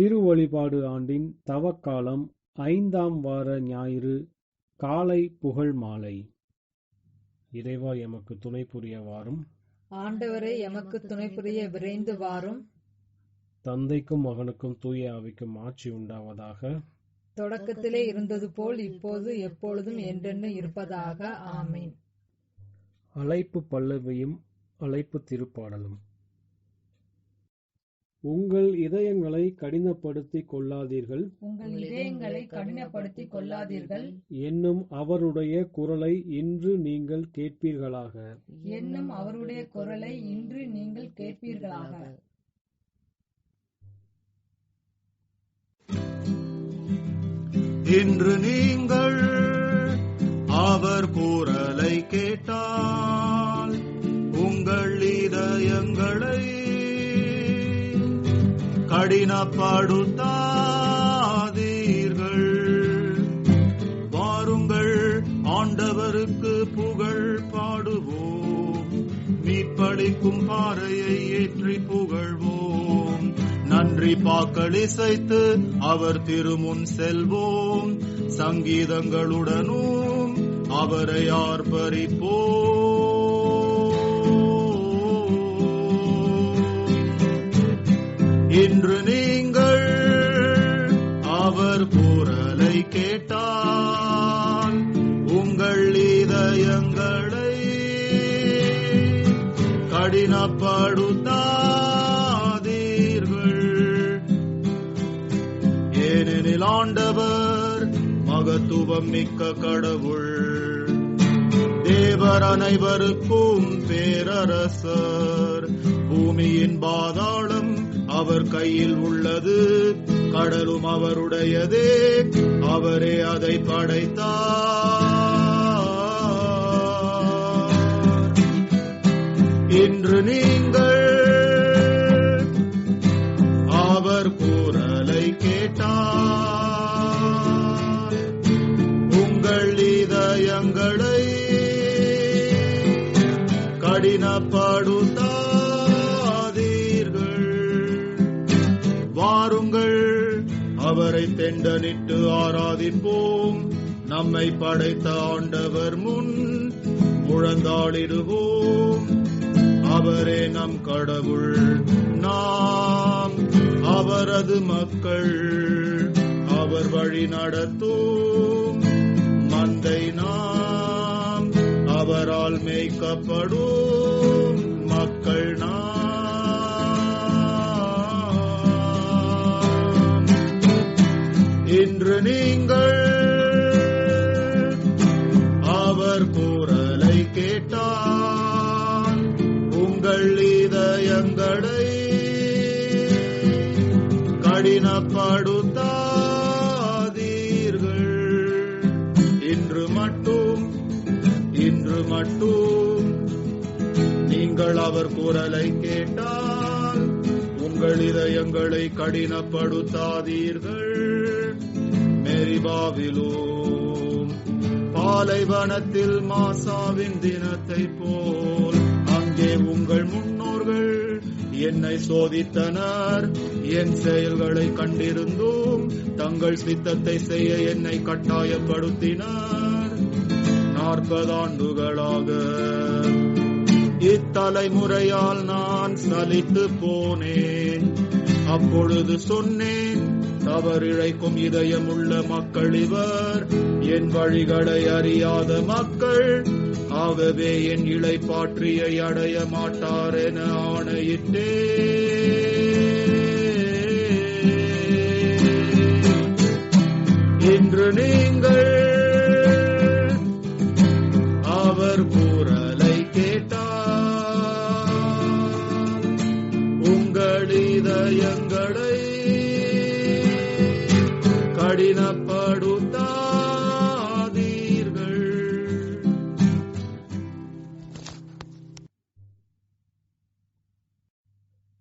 திருவழிபாடு ஆண்டின் தவக்காலம் 5ஆம் வார ஞாயிறு காலை புகழ் மாலை. இறைவா எமக்கு துணை புரிய வாரும். ஆண்டவரே எமக்கு துணை புரிய விரைந்து வாரும். தந்தைக்கும் மகனுக்கும் தூய ஆவிக்கும் ஆட்சி உண்டாவதாக. தொடக்கத்திலே இருந்தது போல் இப்போது எப்பொழுதும் என்றென்றும் இருப்பதாக. ஆமீன். அழைப்பு பல்லவியும் அழைப்பு திருப்பாடலும். உங்கள் இதயங்களை கடினப்படுத்திக் கொள்ளாதீர்கள், உங்கள் இதயங்களை கடினப்படுத்திக் கொள்ளாதீர்கள் என்னும் அவருடைய குரலை இன்று நீங்கள் கேட்பீர்களாக. என்னும் அவருடைய குரலை இன்று நீங்கள் கேட்பீர்களாக. இன்று நீங்கள் அவர் குரலை கேட்டால் உங்கள் இதயங்களை கடினப்படுத்தாதீர்கள். வாருங்கள், ஆண்டவருக்கு புகழ் பாடுவோம், மீட்பளிக்கும் பாறையை ஏற்றி புகழ்வோம். நன்றி பாக்கள் இசைத்து அவர் திருமுன் செல்வோம், சங்கீதங்களுடனும் அவரை ஆர்ப்பரிப்போம். இன்று நீங்கள் அவர் குரலை கேட்டால் உங்கள் இதயங்களை கடினப்படுத்தாதீர்கள். ஏனெனில் ஆண்டவர் மகத்துவம் மிக்க கடவுள், தேவர் அனைவருக்கும் பேரரசர். பூமியின் பாதாளம் அவர் கையில் உள்ளது, கடலும் அவருடையதே, அவரே அதை படைத்தார். இன்று நீங்கள் அவர் குரலை கேட்டால் உங்கள் இதயங்களை கடினப்படுத்தாதீர்கள். வாருங்கள், அவரை தெண்டனிட்டு ஆராதிப்போம், நம்மை படைத்த ஆண்டவர் முன் முழந்தாளிடுவோம். அவரே நம் கடவுள், நாம் அவரது மக்கள், அவர் வழி நடத்தும் மந்தை நாம், அவரால் மேய்க்கப்படும் மக்கள் நாம். இன்று நீங்கள் அவர் குரலை கேட்டால் உங்கள் இதயங்களை கடினப்படுத்தாதீர்கள். இன்று மட்டும் நீங்கள் அவர் குரலை கேட்டால் உங்கள் இதயங்களை கடினப்படுத்தாதீர்கள். மெரிபாவிலும் பாலைவனத்தில் மாசாவின் தினத்தை போல் அங்கே உங்கள் முன்னோர்கள் என்னை சோதித்தனர். என் செயல்களை கண்டிருந்தும் தங்கள் சித்தத்தை செய்ய என்னை கட்டாயப்படுத்தினர். 40 ஆண்டுகளாக இத்தலைமுறையால் நான் சலித்து போனேன். அப்பொழுது சொன்னேன், தவறிழைக்கும் இதயமுள்ள மக்கள் இவர், என் வழிகளை அறியாத மக்கள். ஆகவே என் இளைப்பாற்றியை அடைய மாட்டார் என ஆணையிட்டேன். இன்று நீங்கள் அவர் குரலை கேட்டால் உங்கள் இதயங்களை கடினப்படுத்தாதீர்கள்.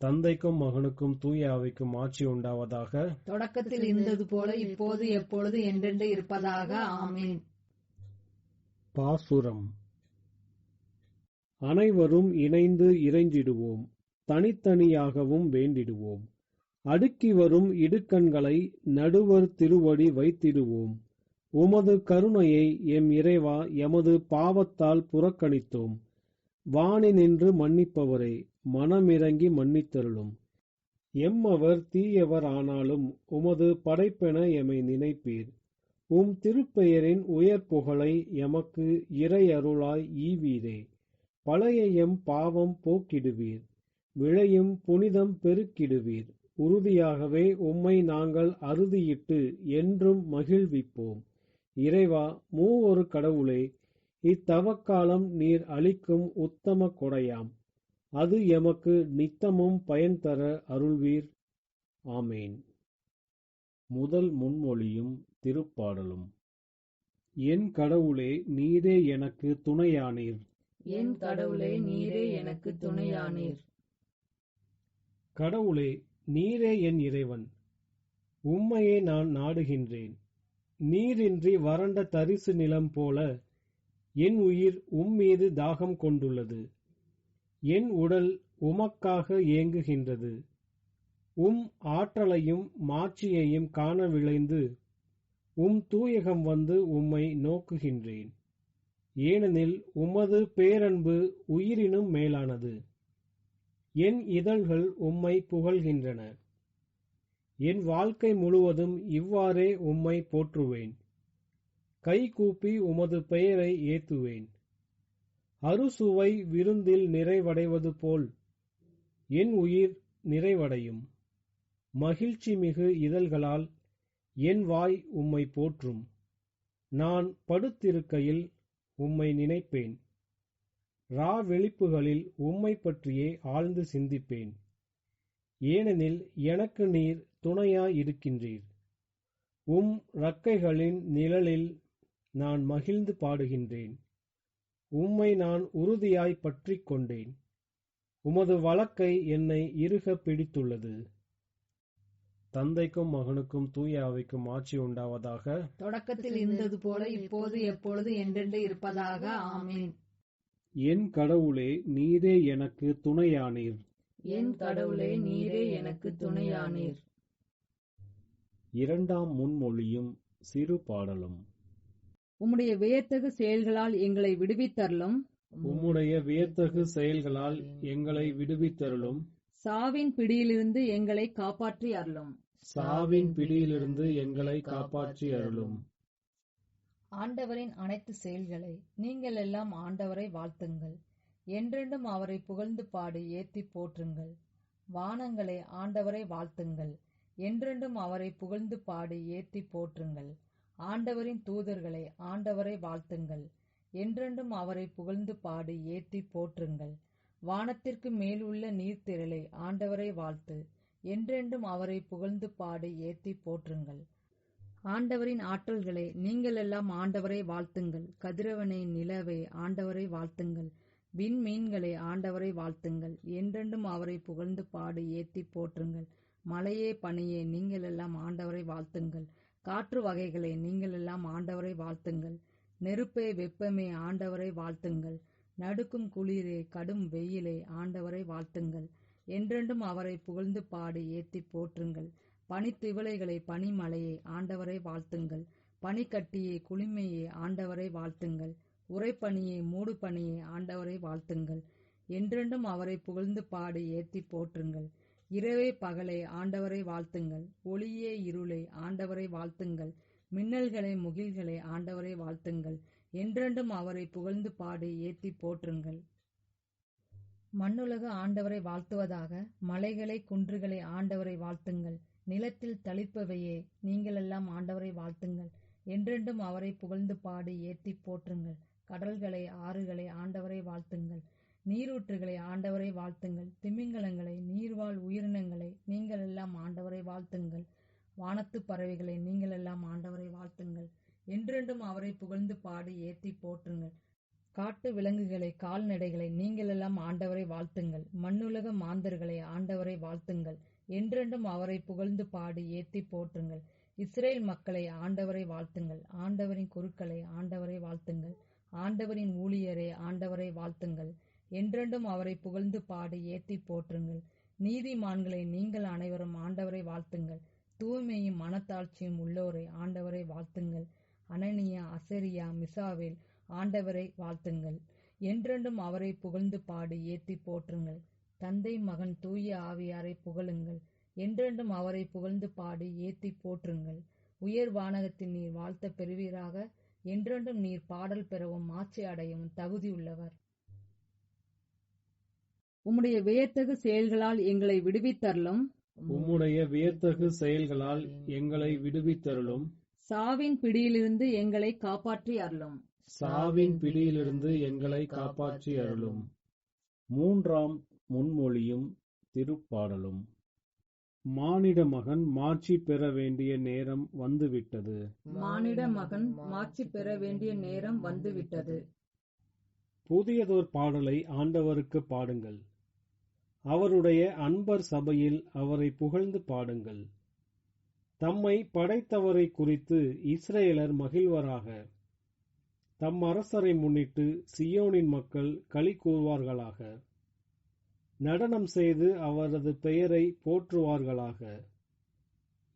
தந்தைக்கும் மகனுக்கும் தூய ஆவிக்கும் ஆட்சி உண்டாவதாக. தொடக்கத்தில் இருந்தது போல இப்போது எப்பொழுது என்றென்று இருப்பதாக. ஆமீன். பாசுரம். அனைவரும் இணைந்து இறைஞ்சிடுவோம், தனித்தனியாகவும் வேண்டிடுவோம். அடுக்கி வரும் இடுக்கண்களை நடுவர் திருவடி வைத்திடுவோம். உமது கருணையை எம் இறைவா எமது பாவத்தால் புறக்கணித்தோம். வானினின்று மன்னிப்பவரே, மனமிரங்கி மன்னித்தருளும். எம்மவர் தீயவர் ஆனாலும் உமது படைப்பென எமை நினைப்பீர். உம் திருப்பெயரின் உயர் புகழை எமக்கு இறை அருளாய் ஈவீரே. பழைய எம் பாவம் போக்கிடுவீர், விளையும் புனிதம் பெருக்கிடுவீர். உறுதியாகவே உம்மை நாங்கள் அறுதியிட்டு என்றும் மகிழ்விப்போம். இறைவா, மூவொரு கடவுளே, இத்தவக்காலம் நீர் அளிக்கும் உத்தம கொடையாம். அது எமக்கு நித்தமும் பயன் தர அருள்வீர். ஆமேன். முதல் முன்மொழியும் திருப்பாடலும். என் கடவுளே, நீரே எனக்கு துணையானீர். என் கடவுளே, நீரே எனக்கு துணையானீர். கடவுளே, நீரே என் இறைவன். உம்மையே நான் நாடுகின்றேன். நீரின்றி வறண்ட தரிசு நிலம் போல என் உயிர் உம்மீது தாகம் கொண்டுள்ளது. என் உடல் உமக்காக ஏங்குகின்றது. உம் ஆற்றலையும் மாட்சியையும் காண விளைந்து உம் தூயகம் வந்து உம்மை நோக்குகின்றேன். ஏனெனில் உமது பேரன்பு உயிரினும் மேலானது. என் இதழ்கள் உம்மை புகழ்கின்றன. என் வாழ்க்கை முழுவதும் இவ்வாறே உம்மை போற்றுவேன். கை கூப்பி உமது பெயரை ஏத்துவேன். அறுசுவை விருந்தில் நிறைவடைவது போல் என் உயிர் நிறைவடையும். மகிழ்ச்சி மிகு இதழ்களால் என் வாய் உம்மை போற்றும். நான் படுத்திருக்கையில் உம்மை நினைப்பேன். விழிப்புகளில் உம்மை பற்றியே ஆழ்ந்து சிந்திப்பேன். ஏனெனில் எனக்கு நீர் துணையாய் இருக்கின்றீர். உம் இறக்கைகளின் நிழலில் நான் மகிழ்ந்து பாடுகின்றேன். உம்மை நான் உறுதியாய் பற்றிக் கொண்டேன். உமது வலக்கை என்னை இறுக பிடித்துள்ளது. தந்தைக்கும் மகனுக்கும் தூய ஆவிக்கும் ஆட்சி உண்டாவதாக. தொடக்கத்தில் இருந்தது போல இப்போது எப்பொழுது என்றென்று இருப்பதாக. ஆமீன். என் கடவுளே, நீரே எனக்கு துணையானீர். என் கடவுளே, நீரே எனக்கு துணையானீர். இரண்டாம் முன்மொழியும் சிறு பாடலும். உம்முடைய வியத்தகு செயல்களால் எங்களை விடுவித்தருளும். உம்முடைய வியத்தகு செயல்களால் எங்களை விடுவித்தருளும். சாவின் பிடியிலிருந்து எங்களை காப்பாற்றி அருளும். சாவின் பிடியிலிருந்து எங்களை காப்பாற்றி அருளும். ஆண்டவரின் அனைத்து செயல்களை நீங்கள் எல்லாம் ஆண்டவரை வாழ்த்துங்கள். என்றென்றும் அவரை புகழ்ந்து பாடி ஏத்தி போற்றுங்கள். வானங்களை ஆண்டவரை வாழ்த்துங்கள். என்றென்றும் அவரை புகழ்ந்து பாடி ஏத்தி போற்றுங்கள். ஆண்டவரின் தூதர்களை ஆண்டவரை வாழ்த்துங்கள். என்றென்றும் அவரை புகழ்ந்து பாடி ஏத்தி போற்றுங்கள். வானத்திற்கு மேல் உள்ள நீர்த்திரளை ஆண்டவரை வாழ்த்து. என்றென்றும் அவரை புகழ்ந்து பாடி ஏத்தி போற்றுங்கள். ஆண்டவரின் ஆற்றல்களை நீங்கள் எல்லாம் ஆண்டவரை வாழ்த்துங்கள். கதிரவனை, நிலவை ஆண்டவரை வாழ்த்துங்கள். விண்மீன்களை ஆண்டவரை வாழ்த்துங்கள். என்றென்றும் அவரை புகழ்ந்து பாடி ஏத்தி போற்றுங்கள். மலையே, பனியே நீங்கள் எல்லாம் ஆண்டவரை வாழ்த்துங்கள். காற்று வகைகளை நீங்கள் எல்லாம் ஆண்டவரை வாழ்த்துங்கள். நெருப்பே, வெப்பமே ஆண்டவரை வாழ்த்துங்கள். நடுக்கும் குளிரே, கடும் வெயிலே ஆண்டவரை வாழ்த்துங்கள். என்றென்றும் அவரை புகழ்ந்து பாடி ஏத்தி போற்றுங்கள். பனித்திவளைகளை, பனிமலையை ஆண்டவரை வாழ்த்துங்கள். பனிக்கட்டியே, குளிமையே ஆண்டவரை வாழ்த்துங்கள். உறைபனியே, மூடு பனியே ஆண்டவரை வாழ்த்துங்கள். என்றென்றும் அவரை புகழ்ந்து பாடி ஏத்தி போற்றுங்கள். இரவே, பகலே ஆண்டவரை வாழ்த்துங்கள். ஒளியே, இருளே ஆண்டவரை வாழ்த்துங்கள். மின்னல்களை, முகில்களை ஆண்டவரை வாழ்த்துங்கள். என்றென்றும் அவரை புகழ்ந்து பாடி ஏத்தி போற்றுங்கள். மண்ணுலக ஆண்டவரை வாழ்த்துவதாக. மலைகளை, குன்றுகளை ஆண்டவரை வாழ்த்துங்கள். நிலத்தில் தளிர்ப்பவையே நீங்கள் எல்லாம் ஆண்டவரை வாழ்த்துங்கள். என்றென்றும் அவரை புகழ்ந்து பாடி ஏத்தி போற்றுங்கள். கடல்களை, ஆறுகளை ஆண்டவரை வாழ்த்துங்கள். நீரூற்றுகளை ஆண்டவரை வாழ்த்துங்கள். திமிங்கலங்களை, நீர்வாழ் உயிரினங்களை நீங்கள் எல்லாம் ஆண்டவரை வாழ்த்துங்கள். வானத்து பறவைகளை நீங்கள் எல்லாம் ஆண்டவரை வாழ்த்துங்கள். என்றென்றும் அவரை புகழ்ந்து பாடி ஏத்தி போற்றுங்கள். காட்டு விலங்குகளை, கால்நடைகளை நீங்கள் எல்லாம் ஆண்டவரை வாழ்த்துங்கள். மண்ணுலக மாந்தர்களை ஆண்டவரை வாழ்த்துங்கள். என்றென்றும் அவரை புகழ்ந்து பாடி ஏத்தி போற்றுங்கள். இஸ்ரேல் மக்களை ஆண்டவரை வாழ்த்துங்கள். ஆண்டவரின் குருக்களை ஆண்டவரை வாழ்த்துங்கள். ஆண்டவரின் ஊழியரை ஆண்டவரை வாழ்த்துங்கள். என்றென்றும் அவரை புகழ்ந்து பாடி ஏத்தி போற்றுங்கள். நீதிமான்களை நீங்கள் அனைவரும் ஆண்டவரை வாழ்த்துங்கள். தூய்மையும் மனத்தாழ்ச்சியும் உள்ளோரை ஆண்டவரை வாழ்த்துங்கள். அனனியா, அசரியா, மிசாவேல் ஆண்டவரை வாழ்த்துங்கள். என்றென்றும் அவரை புகழ்ந்து பாடி ஏத்தி போற்றுங்கள். தந்தை, மகன், தூய ஆவியாரை புகழுங்கள். என்றென்றும் அவரை புகழ்ந்து பாடி ஏத்தி போற்றுங்கள். உயர் வானகத்தில் நீர் வாழ்த்த பெறுவீராக. என்றென்றும் நீர் பாடல் பெறவும் மாட்சி அடையவும் தகுதியுள்ளவர். உம்முடைய வியத்தகு செயல்களால் எங்களை விடுவித்தருளும். உம்முடைய வியத்தகு செயல்களால் எங்களை விடுவித்தருளும். சாவின் பிடியிலிருந்து எங்களை காப்பாற்றி அருளும். சாவின் பிடியிலிருந்து எங்களை காப்பாற்றி அருளும். மூன்றாம் முன்மொழியும் திருப்பாடலும். மானிட மகன் மாட்சி பெற வேண்டிய நேரம் வந்துவிட்டது. மானிட மகன் மாட்சி பெற வேண்டிய நேரம் வந்துவிட்டது. புதியதோர் பாடலை ஆண்டவருக்கு பாடுங்கள். அவருடைய அன்பர் சபையில் அவரை புகழ்ந்து பாடுங்கள். தம்மை படைத்தவரை குறித்து இஸ்ரேலர் மகிழ்வராக. தம் அரசரை முன்னிட்டு சியோனின் மக்கள் களி கூறுவார்களாக. நடனம் செய்து அவரது பெயரை போற்றுவார்களாக.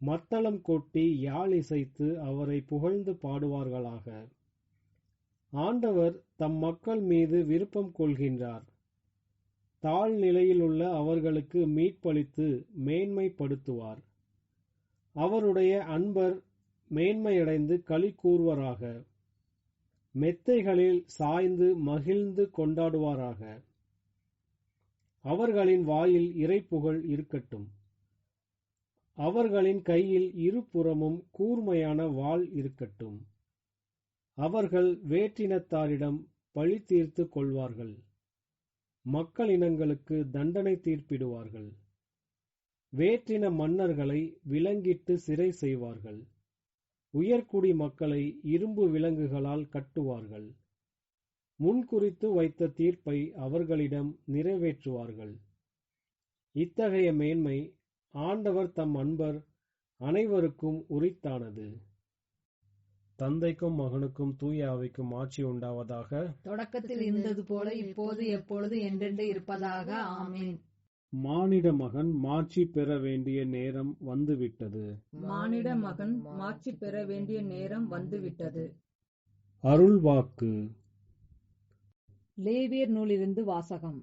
மத்தளம் கொட்டி யாழ் இசைத்து அவரை புகழ்ந்து பாடுவார்களாக. ஆண்டவர் தம் மக்கள் மீது விருப்பம் கொள்கின்றார். தாழ்நிலையிலுள்ள அவர்களுக்கு மீட்பளித்து மேன்மைப்படுத்துவார். அவருடைய அன்பர் மேன்மையடைந்து களி கூறுவராக. மெத்தைகளில் சாய்ந்து மகிழ்ந்து கொண்டாடுவாராக. அவர்களின் வாயில் இறைப்புகழ் இருக்கட்டும். அவர்களின் கையில் இருபுறமும் கூர்மையான வாள் இருக்கட்டும். அவர்கள் வேற்றினத்தாரிடம் பழி தீர்த்து கொள்வார்கள். மக்களினங்களுக்கு தண்டனை தீர்ப்பிடுவார்கள். வேற்றின மன்னர்களை விலங்கிட்டு சிறை செய்வார்கள். உயர்குடி மக்களை இரும்பு விலங்குகளால் கட்டுவார்கள். முன்குறித்து வைத்த தீர்ப்பை அவர்களிடம் நிறைவேற்றுவார்கள். இத்தகைய மேன்மை ஆண்டவர் தம் அன்பர் அனைவருக்கும் உரித்தானது. தந்தைக்கும் மகனுக்கும் தூய ஆவிக்கும் ஆட்சி உண்டாவதாக. தொடக்கத்தில் இருந்தது போல இப்போது எப்பொழுது என்றென்று இருப்பதாக. ஆமீன். மானிட மகன் மாட்சி பெற வேண்டிய நேரம் வந்துவிட்டது. மானிட மகன் மாட்சி பெற வேண்டிய நேரம் வந்துவிட்டது. அருள்வாக்கு. லேவியர் நூலிலிருந்து வாசகம்.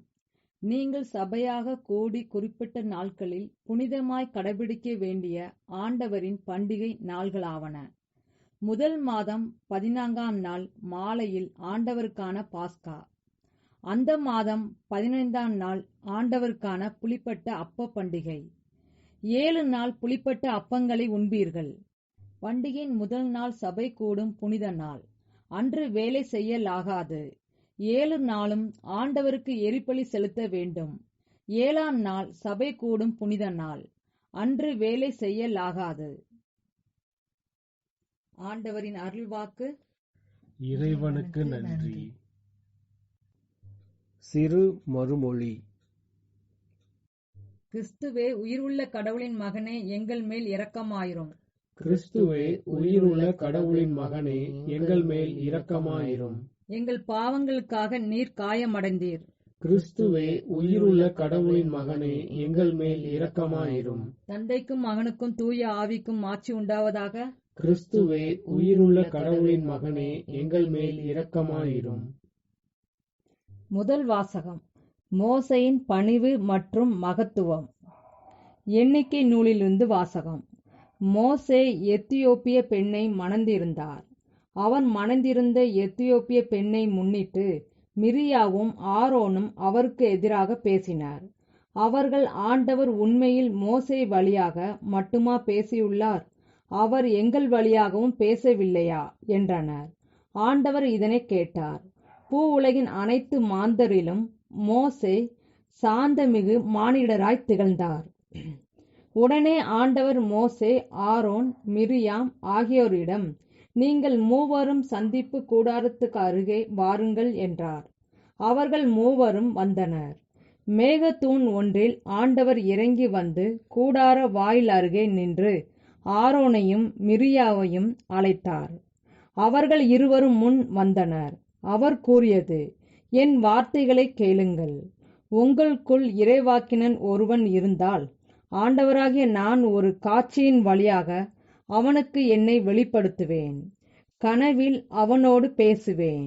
நீங்கள் சபையாக கூடி குறிப்பிட்ட நாட்களில் புனிதமாய் கடைபிடிக்க வேண்டிய ஆண்டவரின் பண்டிகை நாள்களாவன. முதல் மாதம் 14ஆம் நாள் மாலையில் ஆண்டவருக்கான பாஸ்கா. அந்த மாதம் 15ஆம் நாள் ஆண்டவருக்கான புளிப்பட்ட அப்ப பண்டிகை. 7 நாள் புளிப்பட்ட அப்பங்களை உண்பீர்கள். பண்டிகையின் முதல் நாள் சபை கூடும் புனித நாள். அன்று வேலை செய்யலாகாது. 7 நாளும் ஆண்டவருக்கு எரிபலி செலுத்த வேண்டும். 7ஆம் நாள் சபை கூடும் புனித நாள். அன்று வேலை செய்யலாகாது. ஆண்டவரின் அருள்வாக்கு. இறைவனுக்கு நன்றி. சிறு மறுமொழி. கிறிஸ்துவே, உயிருள்ள கடவுளின் மகனே, எங்கள் மேல் இரக்கமாயிரும். கிறிஸ்துவே, உயிருள்ள கடவுளின் மகனே, எங்கள் மேல் இரக்கமாயிரும். எங்கள் பாவங்களுக்காக நீர் காயமடைந்தீர். கிறிஸ்துவே, உயிருள்ள கடவுளின் மகனே, எங்கள் மேல் இரக்கமாயிரும். தந்தைக்கும் மகனுக்கும் தூய ஆவிக்கும் ஆட்சி உண்டாவதாக. கிறிஸ்துவே, உயிருள்ள கடவுளின் மகனே, எங்கள் மேல் இரக்கமாயிரும். முதல் வாசகம். மோசேயின் பணிவு மற்றும் மகத்துவம். எண்ணிக்கை நூலிலிருந்து வாசகம். மோசே எத்தியோப்பிய பெண்ணை மணந்திருந்தார். அவன் மணந்திருந்த எத்தியோப்பிய பெண்ணை முன்னிட்டு மிரியாவும் ஆரோனும் அவருக்கு எதிராக பேசினார். அவர்கள், ஆண்டவர் உண்மையில் மோசே வழியாக மட்டுமா பேசியுள்ளார்? அவர் எங்கள் வழியாகவும் பேசவில்லையா என்றனர். ஆண்டவர் இதனை கேட்டார். பூ உலகின் அனைத்து மாந்தரிலும் மோசே சாந்தமிகு மானிடராய் திகழ்ந்தார். உடனே ஆண்டவர் மோசே, ஆரோன், மிரியாம் ஆகியோரிடம், நீங்கள் மூவரும் சந்திப்பு கூடாரத்துக்கு அருகே வாருங்கள் என்றார். அவர்கள் மூவரும் வந்தனர். மேகத்தூண் ஒன்றில் ஆண்டவர் இறங்கி வந்து கூடார வாயில் அருகே நின்று ஆரோனையும் மிரியாவையும் அழைத்தார். அவர்கள் இருவரும் முன் வந்தனர். அவர் கூறியது, என் வார்த்தைகளை கேளுங்கள். உங்களுக்குள் இறைவாக்கினன் ஒருவன் இருந்தால், ஆண்டவராகிய நான் ஒரு காட்சியின் வழியாக அவனுக்கு என்னை வெளிப்படுத்துவேன். கனவில் அவனோடு பேசுவேன்.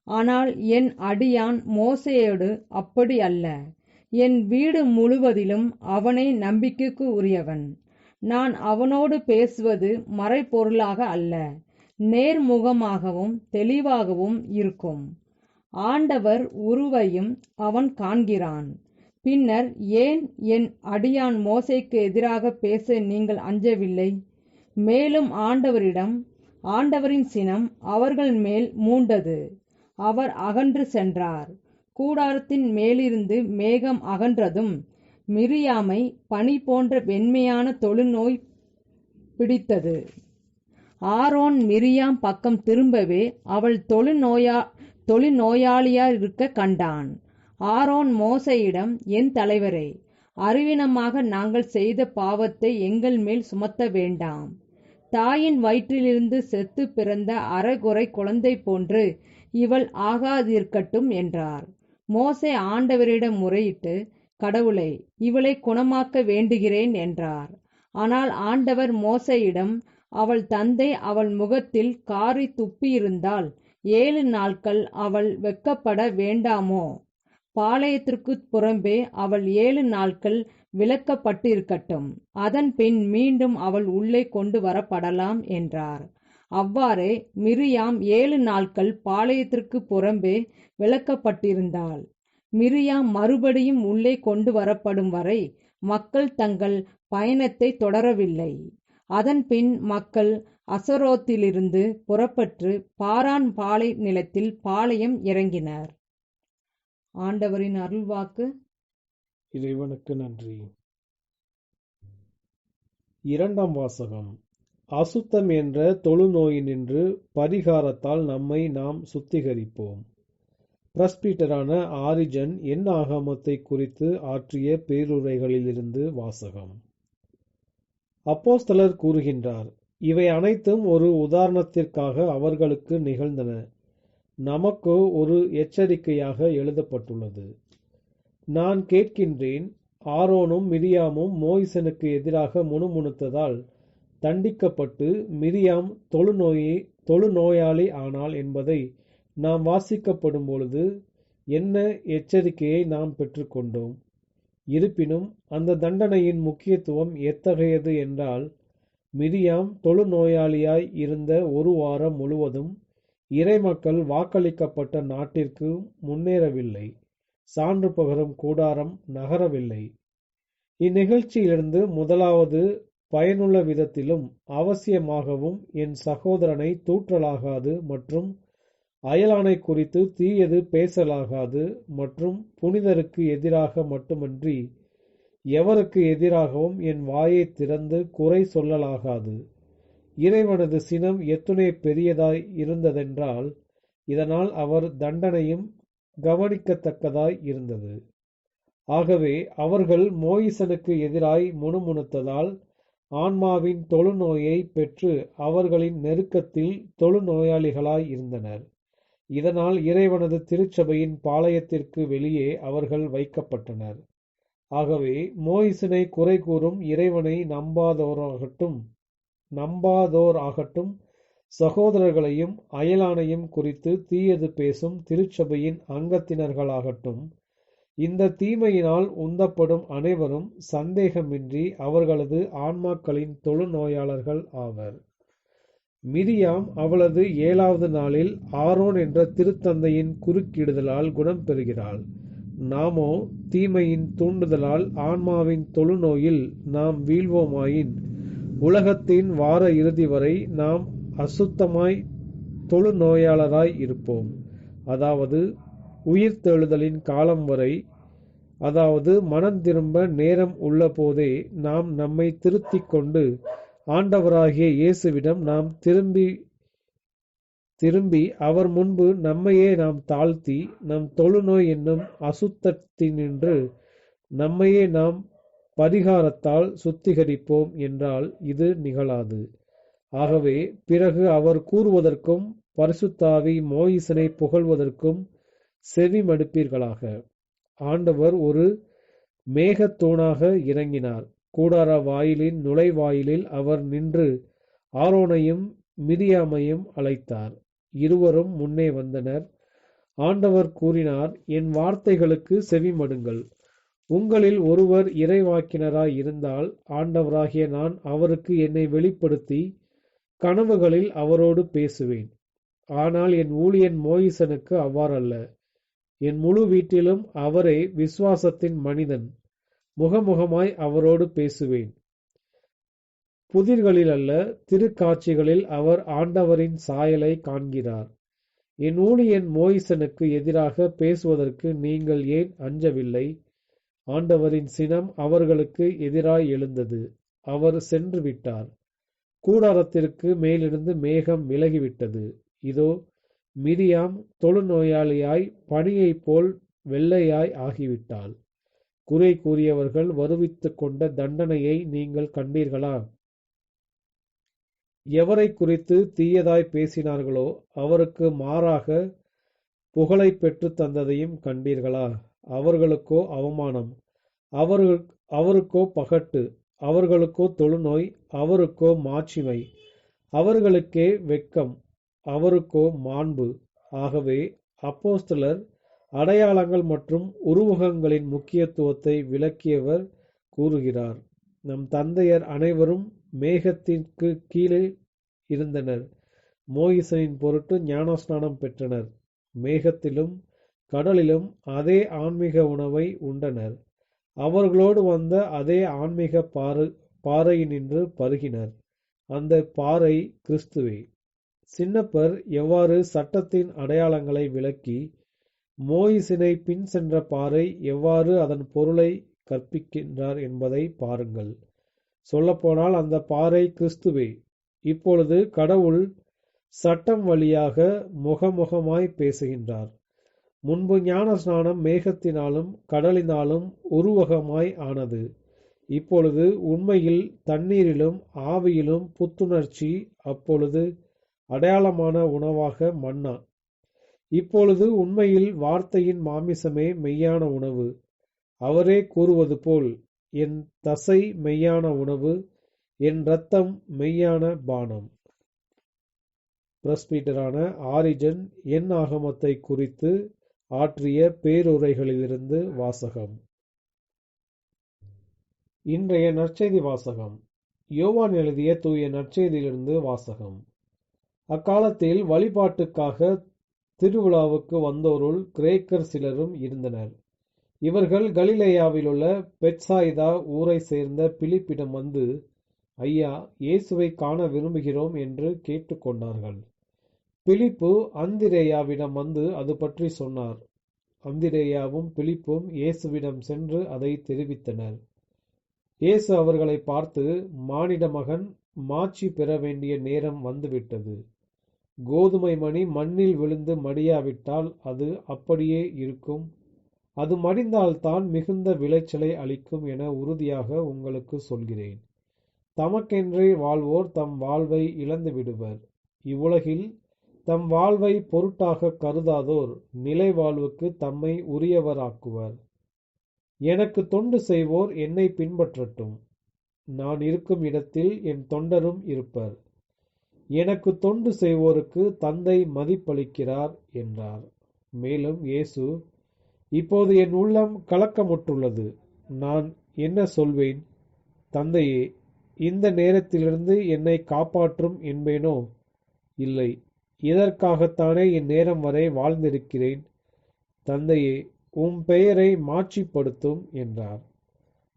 ஆனால் என் அடியான் மோசேயோடு அப்படி அல்ல. என் வீடு முழுவதிலும் அவனே நம்பிக்கைக்கு உரியவன். நான் அவனோடு பேசுவது மறைபொருளாக அல்ல, நேர்முகமாகவும் தெளிவாகவும் இருக்கும். ஆண்டவர் உருவையும் அவன் காண்கிறான். பின்னர் ஏன் என் அடியான் மோசேக்கு எதிராக பேச நீங்கள் அஞ்சவில்லை? மேலும் ஆண்டவரின் சினம் அவர்கள் மேல் மூண்டது. அவர் அகன்று சென்றார். கூடாரத்தின் மேலிருந்து மேகம் அகன்றதும் மிரியாமை பனி போன்ற வெண்மையான தொழுநோய் பிடித்தது. ஆரோன் மிரியாம் பக்கம் திரும்பவே அவள் தொழுநோயாளியாயிருக்க கண்டான். ஆரோன் மோசேயிடம், என் தலைவரே, அறிவீனமாக நாங்கள் செய்த பாவத்தை எங்கள் மேல் சுமத்த வேண்டாம். தாயின் வயிற்றிலிருந்து செத்து பிறந்த அரைகுறை குழந்தை போன்று இவள் ஆகாதிருக்கட்டும் என்றார். மோசே ஆண்டவரிடம் முறையிட்டு, கடவுளே, இவளை குணமாக்க வேண்டுகிறேன் என்றார். ஆனால் ஆண்டவர் மோசேயிடம், அவள் தந்தை அவள் முகத்தில் காரி துப்பியிருந்தால் 7 நாட்கள் அவள் வெட்கப்பட வேண்டாமோ? பாளையத்திற்கு புறம்பே அவள் 7 நாட்கள் விலக்கப்பட்டிருக்கட்டும். அதன் பின் மீண்டும் அவள் உள்ளே கொண்டு வரப்படலாம் என்றார். அவ்வாறே மிரியாம் 7 நாட்கள் பாளையத்திற்கு புறம்பே விலக்கப்பட்டிருந்தாள். மிரியாம் மறுபடியும் உள்ளே கொண்டு வரப்படும் வரை மக்கள் தங்கள் பயணத்தை தொடரவில்லை. அதன் பின் மக்கள் அசரோத்திலிருந்து புறப்பட்டு பாரான் பாலை நிலத்தில் பாளையம் இறங்கினர். ஆண்டவரின் அருள்வாக்கு. இறைவனுக்கு நன்றி. இரண்டாம் வாசகம். அசுத்தம் என்ற தொழுநோயினின்று பரிகாரத்தால் நம்மை நாம் சுத்திகரிப்போம். பிரஸ்பீட்டரான ஆரிஜன் என் ஆகமத்தை குறித்து ஆற்றிய பேருரைகளிலிருந்து வாசகம். அப்போஸ்தலர் கூறுகின்றார், இவை அனைத்தும் ஒரு உதாரணத்திற்காக அவர்களுக்கு நிகழ்ந்தன, நமக்கு ஒரு எச்சரிக்கையாக எழுதப்பட்டுள்ளது. நான் கேட்கின்றேன், ஆரோனும் மிரியாமும் மோய்சனுக்கு எதிராக முணுமுணுத்ததால் தண்டிக்கப்பட்டு மிரியாம் தொழுநோயாளி ஆனாள் என்பதை நாம் வாசிக்கப்படும் பொழுது என்ன எச்சரிக்கையை நாம் பெற்றுக்கொண்டோம். இருப்பினும் அந்த தண்டனையின் முக்கியத்துவம் எத்தகையது என்றால், மிரியாம் தொழுநோயாளியாய் இருந்த 1 வாரம் முழுவதும் இறைமக்கள் வாக்களிக்கப்பட்ட நாட்டிற்கு முன்னேறவில்லை. சான்று பகரும் கூடாரம் நகரவில்லை. இந்நிகழ்ச்சியிலிருந்து முதலாவது பயனுள்ள விதத்திலும் அவசியமாகவும் என் சகோதரனை தூற்றலாகாது மற்றும் அயலானை குறித்து தீயது பேசலாகாது மற்றும் புனிதருக்கு எதிராக மட்டுமன்றி எவருக்கு எதிராகவும் என் வாயை திறந்து குறை சொல்லலாகாது. இறைவனது சினம் எத்துணை பெரியதாய் இருந்ததென்றால் இதனால் அவர் தண்டனையும் கவனிக்கத்தக்கதாய் இருந்தது. ஆகவே அவர்கள் மோயிசனுக்கு எதிராய் முணுமுணுத்ததால் ஆன்மாவின் தொழுநோயை பெற்று அவர்களின் நெருக்கத்தில் தொழுநோயாளிகளாய் இருந்தனர். இதனால் இறைவனது திருச்சபையின் பாளையத்திற்கு வெளியே அவர்கள் வைக்கப்பட்டனர். ஆகவே மோயிசனை குறை கூறும் இறைவனை நம்பாதோராகட்டும் சகோதரர்களையும் அயலானையும் குறித்து தீயது பேசும் திருச்சபையின் அங்கத்தினர்களாகட்டும், இந்த தீமையினால் உந்தப்படும் அனைவரும் சந்தேகமின்றி அவர்களது ஆன்மாக்களின் தொழுநோயாளர்கள் ஆவர். மிரியாம் அவளது 7வது நாளில் ஆரோன் என்ற திருத்தந்தையின் குறுக்கிடுதலால் குணம் பெறுகிறாள். நாமோ தீமையின் தூண்டுதலால் ஆன்மாவின் தொழுநோயில் நாம் வீழ்வோமாயின் உலகத்தின் வார இறுதி வரை நாம் அசுத்தமாய் தொழுநோயாளராய் இருப்போம். அதாவது உயிர்த்தெழுதலின் காலம் வரை, அதாவது மனம் திரும்ப நேரம் உள்ள போதே நாம் நம்மை திருத்திக் கொண்டு ஆண்டவராகிய இயேசுவிடம் நாம் திரும்பி அவர் முன்பு நம்மையே நாம் தாழ்த்தி நம் தொழுநோய் என்னும் அசுத்தத்தினின்று நம்மையே நாம் பரிகாரத்தால் சுத்திகரிப்போம் என்றால் இது நிகழாது. ஆகவே பிறகு அவர் கூறுவதற்கும் பரிசுத்தாவி மோயிசனை புகழ்வதற்கும் செவி மடுப்பீர்களாக. ஆண்டவர் ஒரு மேகத்தூணாக இறங்கினார். கூடார வாயிலின் நுழைவாயிலில் அவர் நின்று ஆரோனையும் மிரியாமையும் அழைத்தார். இருவரும் முன்னே வந்தனர். ஆண்டவர் கூறினார், என் வார்த்தைகளுக்கு செவிமடுங்கள். உங்களில் ஒருவர் இறைவாக்கினராய் இருந்தால் ஆண்டவராகிய நான் அவருக்கு என்னை வெளிப்படுத்தி கனவுகளில் அவரோடு பேசுவேன். ஆனால் என் ஊழியன் மோயிசனுக்கு அவ்வாறல்ல. என் முழு வீட்டிலும் அவரே விசுவாசத்தின் மனிதன். முகமுகமாய் அவரோடு பேசுவேன். புதிர்களில் அல்ல, திருக்காட்சிகளில் அவர் ஆண்டவரின் சாயலை காண்கிறார். என் ஊழியன் மோயிசனுக்கு எதிராக பேசுவதற்கு நீங்கள் ஏன் அஞ்சவில்லை? ஆண்டவரின் சினம் அவர்களுக்கு எதிராய் எழுந்தது. அவர் சென்று விட்டார். கூடாரத்திற்கு மேலிருந்து மேகம் விலகிவிட்டது. இதோ, மிரியாம் தொழுநோயாளியாய் பனியைப் போல் வெள்ளையாய் ஆகிவிட்டாள். குறை கூறியவர்கள் வருவித்துக் கொண்ட தண்டனையை நீங்கள் கண்டீர்களா? எவரை குறித்து தீயதாய் பேசினார்களோ அவருக்கு மாறாக புகழை பெற்று தந்ததையும் கண்டீர்களா? அவர்களுக்கோ அவமானம், அவருக்கோ பகட்டு, அவர்களுக்கோ தொழுநோய், அவருக்கோ மாட்சிமை, அவர்களுக்கே வெட்கம், அவருக்கோ மாண்பு. ஆகவே அப்போஸ்தலர் அடையாளங்கள் மற்றும் உருவகங்களின் முக்கியத்துவத்தை விளக்கியவர் கூறுகிறார், நம் தந்தையர் அனைவரும் மேகத்திற்கு கீழே இருந்தனர். மோயிசனின் பொருட்டு ஞானஸ்நானம் பெற்றனர். மேகத்திலும் கடலிலும் அதே ஆன்மீக உணவை உண்டனர். அவர்களோடு வந்த அதே ஆன்மீக பாறையினின்று பருகினர். அந்த பாறை கிறிஸ்துவே. சின்னப்பர் எவ்வாறு சட்டத்தின் அடையாளங்களை விளக்கி மோயிசினை பின் சென்ற பாறை எவ்வாறு அதன் பொருளை கற்பிக்கின்றார் என்பதை பாருங்கள். சொல்லப்போனால் அந்த பாறை கிறிஸ்துவே. இப்பொழுது கடவுள் சட்டம் வழியாக முகமுகமாய் பேசுகின்றார். முன்பு ஞானஸ்நானம் மேகத்தினாலும் கடலினாலும் உருவகமாய் ஆனது. இப்பொழுது உண்மையில் தண்ணீரிலும் ஆவியிலும் புத்துணர்ச்சி. அப்பொழுது அடையாளமான உணவாக மன்னா. இப்பொழுது உண்மையில் வார்த்தையின் மாமிசமே மெய்யான உணவு. அவரே கூறுவது போல், என் தசை மெய்யான உணவு, என் இரத்தம் மெய்யான பானம். பிரஸ்பீட்டரான ஆரிஜன் என் ஆகமத்தை குறித்து ஆற்றிய பேருரைகளிலிருந்து வாசகம். இன்றைய நற்செய்தி வாசகம். யோவான் எழுதிய தூய நற்செய்தியிலிருந்து வாசகம். அக்காலத்தில் வழிபாட்டுக்காக திருவிழாவுக்கு வந்தோருள் கிரேக்கர் சிலரும் இருந்தனர். இவர்கள் கலிலேயாவிலுள்ள பெத்சாயிதா ஊரை சேர்ந்த பிலிப்பிடம் வந்து, ஐயா, இயேசுவை காண விரும்புகிறோம் என்று கேட்டுக்கொண்டார்கள். பிலிப்பு அந்திரேயாவிடம் வந்து அது பற்றி சொன்னார். அந்திரேயாவும் பிலிப்பும் இயேசுவிடம் சென்று அதை தெரிவித்தனர். இயேசு அவர்களை பார்த்து, மானிட மகன் மாட்சி பெற வேண்டிய நேரம் வந்துவிட்டது. கோதுமை மணி மண்ணில் விழுந்து மடியாவிட்டால் அது அப்படியே இருக்கும். அது மடிந்தால்தான் மிகுந்த விளைச்சலை அளிக்கும் என உறுதியாக உங்களுக்கு சொல்கிறேன். தமக்கென்றே வாழ்வோர் தம் வாழ்வை இழந்து விடுவர். இவ்வுலகில் தம் வாழ்வை பொருட்டாக கருதாதோர் நிலை வாழ்வுக்கு தம்மை உரியவராக்குவர். எனக்கு தொண்டு செய்வோர் என்னை பின்பற்றட்டும். நான் இருக்கும் இடத்தில் என் தொண்டரும் இருப்பர். எனக்கு தொண்டு செய்வோருக்கு தந்தை மதிப்பளிக்கிறார் என்றார். மேலும் இயேசு, இப்போது என் உள்ளம் கலக்கமுற்றுள்ளது. நான் என்ன சொல்வேன்? தந்தையே, இந்த நேரத்திலிருந்து என்னை காப்பாற்றும் என்பேனோ? இல்லை, இதற்காகத்தானே இந்நேரம் வரை வாழ்ந்திருக்கிறேன். தந்தையே, உம் பெயரை மாட்சிப்படுத்தும் என்றார்.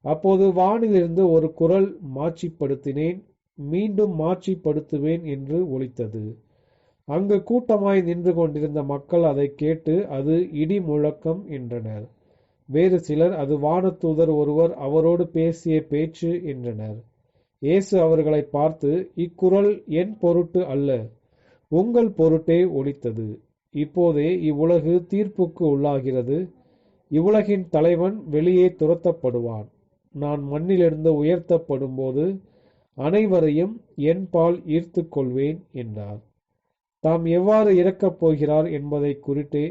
அப்போது வானிலிருந்து ஒரு குரல், மாட்சிப்படுத்தினேன், மீண்டும் மாட்சிப்படுத்துவேன் என்று ஒலித்தது. அங்கு கூட்டமாய் நின்று கொண்டிருந்த மக்கள் அதை கேட்டு அது இடி முழக்கம் என்றனர். வேறு சிலர் அது வானதூதர் ஒருவர் அவரோடு பேசிய பேச்சு என்றனர். இயேசு அவர்களை பார்த்து, இக்குரல் என் பொருட்டு அல்ல, உங்கள் பொருட்டே ஒலித்தது. இப்போதே இவ்வுலகு தீர்ப்புக்கு உள்ளாகிறது. இவ்வுலகின் தலைவன் வெளியே துரத்தப்படுவான். நான் மண்ணிலிருந்து உயர்த்தப்படும் போது அனைவரையும் என் பால் ஈர்த்துக் கொள்வேன் என்றார். தாம் எவ்வாறு இறக்கப் போகிறார் என்பதை குறித்தே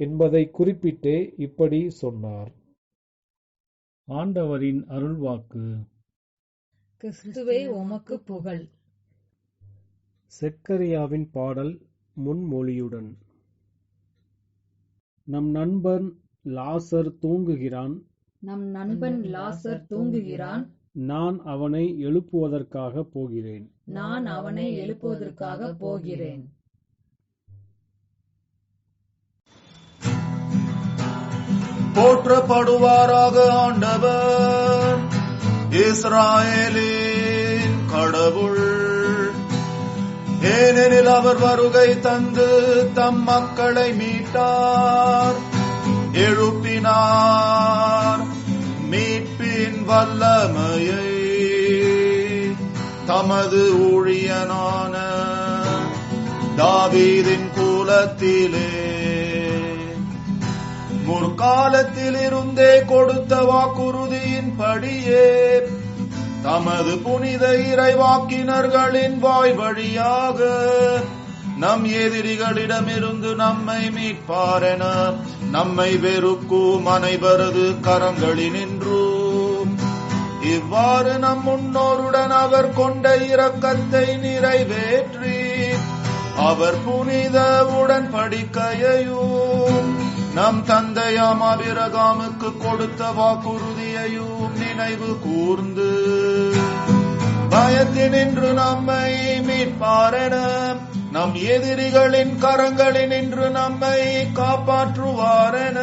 என்பதை குறிப்பிட்டே இப்படி சொன்னார். ஆண்டவரின் அருள்வாக்கு. கிறிஸ்துவே உமக்கு புகழ். செக்கரியாவின் பாடல் முன்மொழியுடன். நம் நண்பன் லாசர் தூங்குகிறான், நம் நண்பன் லாசர் தூங்குகிறான், நான் அவனை எழுப்புவதற்காக போகிறேன். நான் அவனை எழுப்புவதற்காக போகிறேன். போற்றப்படுவாராக ஆண்டவர், இஸ்ராயேலின் கடவுள். ஏனெனில் அவர் வருகை தந்து தம் மக்களை மீட்டார், எழுப்பினார் மீட்பின் வல்லமையை. தமது ஊழியனான தாவீதின் குலத்திலே முற்காலத்தில் இருந்தே கொடுத்த வாக்குறுதியின் படியே தமது புனித இறைவாக்கினர்களின் வாய் வழியாக நம் எதிரிகளிடமிருந்து நம்மை மீட்பாரென நம்மை வெறுக்கும் அனைவரது கரங்களினின்றும் இவ்வாறு நம் முன்னோருடன் அவர் கொண்ட இரக்கத்தை நிறைவேற்றி அவர் புனித உடன்படிக்கையையும் நம் தந்தையாம் ஆபிரகாமுக்கு கொடுத்த வாக்குறுதியையும் நினைவு கூர்ந்து பயத்தினின்று நம்மை மீட்பாரென நம் எதிரிகளின் கரங்களினின்று நம்மை காப்பாற்றுவாரென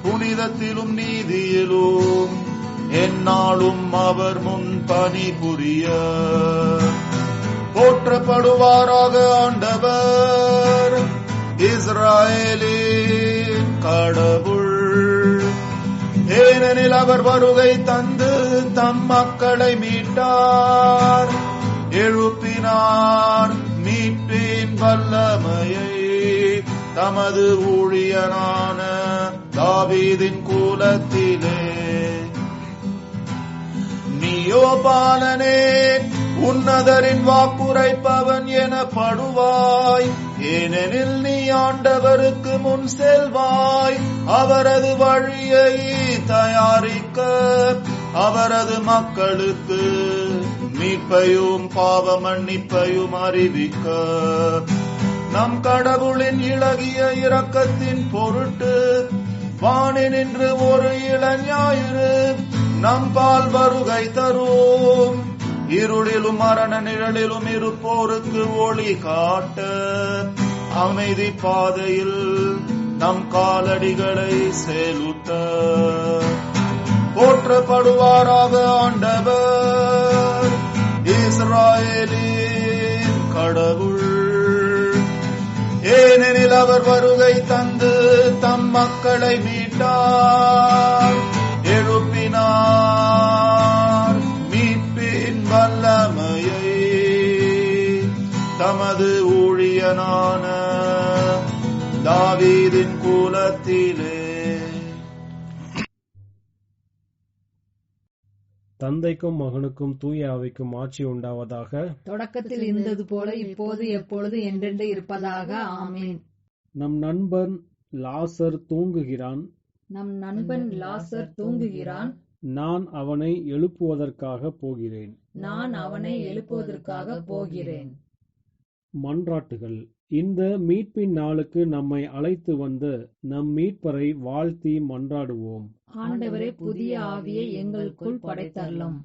புனிதத்திலும் நீதியிலும் எந்நாளும் அவர் முன் பணிபுரிய போற்றப்படுவாராக ஆண்டவர், இஸ்ராயேலின் கடவுள். ஏனெனில் அவர் வருகை தந்து தம் மக்களை மீட்டார், எழுப்பினார் மீட்பின் வல்லமையை. தமது ஊழியனான தாவீதின் குலத்திலே. நீயோ பாலனே உன்னதரின் வாக்குரைப்பவன் எனப்படுவாய், ஏனெனில் நீ ஆண்டவருக்கு முன் செல்வாய். அவரது வழியை தயாரிக்க அவரது மக்களுக்கு மீட்பையும் பாவ மன்னிப்பையும் அறிவிக்க நம் கடவுளின் இளகிய இரக்கத்தின் பொருட்டு வானினின்று ஒரு இளஞாயிறு நம் பால் வருகை தரும். இருளிலும் மரண நிழலிலும் இருப்போருக்கு ஒளி காட்ட அமைதி பாதையில் நம் காலடிகளை செலுத்த போற்றப்படுவாராக ஆண்டவர், இஸ்ராயேலின் கடவுள். ஏனெனில் அவர் வருகை தந்து தம் மக்களை மீட்டார், எழுப்பினார் மீட்பின் வல்லமையை. தமது ஊழியனான தாவீதின் குலத்திலே. தந்தைக்கும் மகனுக்கும் தூய ஆவிக்கும் ஆட்சி உண்டாவதாக. தொடக்கத்தில் இருந்தது போல இப்போது எப்பொழுது என்றென்று இருப்பதாக. ஆமீன். நம் நண்பன் லாசர் தூங்குகிறான், நம் நண்பன் லாசர் தூங்குகிறான், நான் அவனை எழுப்புவதற்காக போகிறேன். நான் அவனை எழுப்புவதற்காக போகிறேன். மன்றாட்டுகள். இந்த மீட்பின் நாளுக்கு நம்மை அழைத்து வந்த நம் மீட்பரை வாழ்த்தி மன்றாடுவோம். ஆண்டவரே, புதிய ஆவியை எங்களுக்குள் படைத்தருளும்.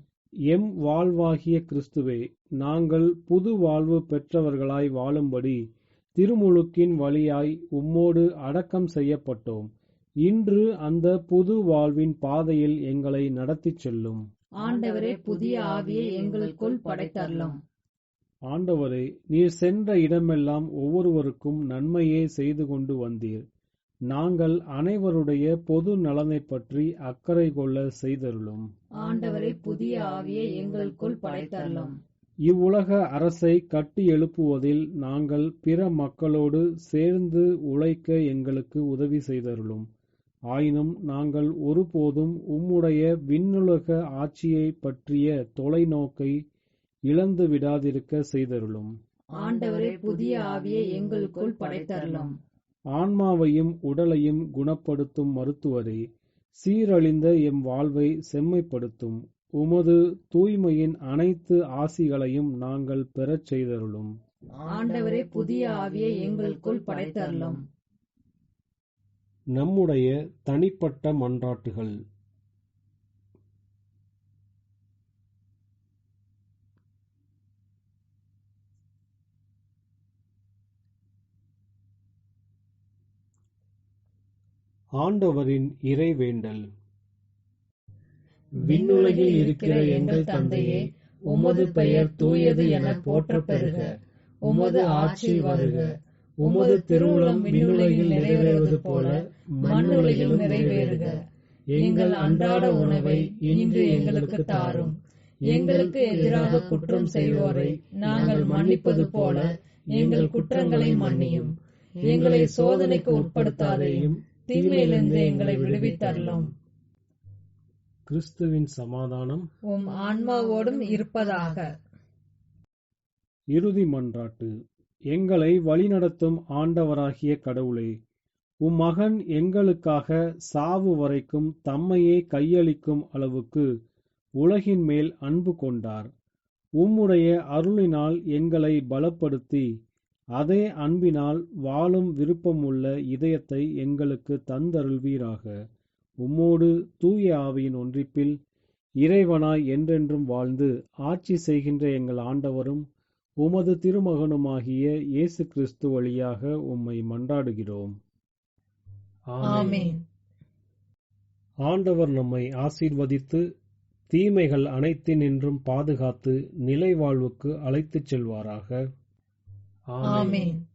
எம் வாழ்வாகிய கிறிஸ்துவே, நாங்கள் புது வாழ்வு பெற்றவர்களாய் வாழும்படி திருமுழுக்கின் வழியாய் உம்மோடு அடக்கம் செய்யப்பட்டோம். இன்று அந்த புது வாழ்வின் பாதையில் எங்களை நடத்திச் செல்லும். ஆண்டவரே, புதிய ஆவியை எங்களுக்குள் படைத்தருளும். ஆண்டவரே, நீர் சென்ற இடமெல்லாம் ஒவ்வொருவருக்கும் நன்மையே செய்து கொண்டு வந்தீர். நாங்கள் அனைவருடைய பொது நலனை பற்றி அக்கறை கொள்ள செய்தருளும். ஆண்டவரே, புதிய ஆவியை எங்களுக்குள் படைத்தருளும். இவ்வுலக அரசை கட்டி எழுப்புவதில் நாங்கள் பிற மக்களோடு சேர்ந்து உழைக்க எங்களுக்கு உதவி செய்தருளும். ஆயினும் நாங்கள் ஒருபோதும் உம்முடைய விண்ணுலக ஆட்சியை பற்றிய தொலைநோக்கை இழந்து விடாதிருக்க செய்தருளும். ஆண்டவரே, புதிய ஆவியை எங்களுக்குள் படைத்தருளும். ஆன்மாவையும் உடலையும் குணப்படுத்தும் மருத்துவரே, சீரழிந்த எம் வாழ்வை செம்மைப்படுத்தும் உமது தூய்மையின் அனைத்து ஆசிகளையும் நாங்கள் பெறச் செய்தருளும். ஆண்டவரே, புதிய ஆவியை எங்களுக்குள் படைத்தருளும். நம்முடைய தனிப்பட்ட மன்றாட்டுகள். ஆண்டவரின் இறைவேண்டல். விண்ணுலகில் இருக்கிற எங்கள் தந்தையே, உமது பெயர் தூயது என போற்றப் பெறுக. உமது ஆட்சி வருக. உமது திருவுளம் விண்ணுலகில் நிறைவேறுவது போல மண்ணுலகில் நிறைவேறுக. எங்கள் அன்றாட உணவை இன்று எங்களுக்கு தாரும். எங்களுக்கு எதிராக குற்றம் செய்வோரை நாங்கள் மன்னிப்பது போல எங்கள் குற்றங்களை மன்னியும். எங்களை சோதனைக்கு உட்படுத்தாதேயும், தீமையிலிருந்து எங்களை விடுவித்தருளும். கிறிஸ்துவின் சமாதானம் உம் ஆன்மாவோடும் இருப்பதாக. இறுதி மன்றாட்டு. எங்களை வழிநடத்தும் ஆண்டவராகிய கடவுளே, உம் மகன் எங்களுக்காக சாவு வரைக்கும் தம்மையே கையளிக்கும் அளவுக்கு உலகின் மேல் அன்பு கொண்டார். உம்முடைய அருளினால் எங்களை பலப்படுத்தி அதே அன்பினால் வாழும் விருப்பமுள்ள இதயத்தை எங்களுக்கு தந்தருள்வீராக. உம்மோடு தூய ஆவியின் ஒன்றிப்பில் இறைவனாய் என்றென்றும் வாழ்ந்து ஆட்சி செய்கின்ற எங்கள் ஆண்டவரும் உமது திருமகனுமாகிய இயேசு கிறிஸ்து வழியாக உம்மை மன்றாடுகிறோம். ஆமென். ஆண்டவர் நம்மை ஆசீர்வதித்து தீமைகள் அனைத்தினின்றும் பாதுகாத்து நிலை வாழ்வுக்கு அழைத்துச் செல்வாராக. ஆமென்.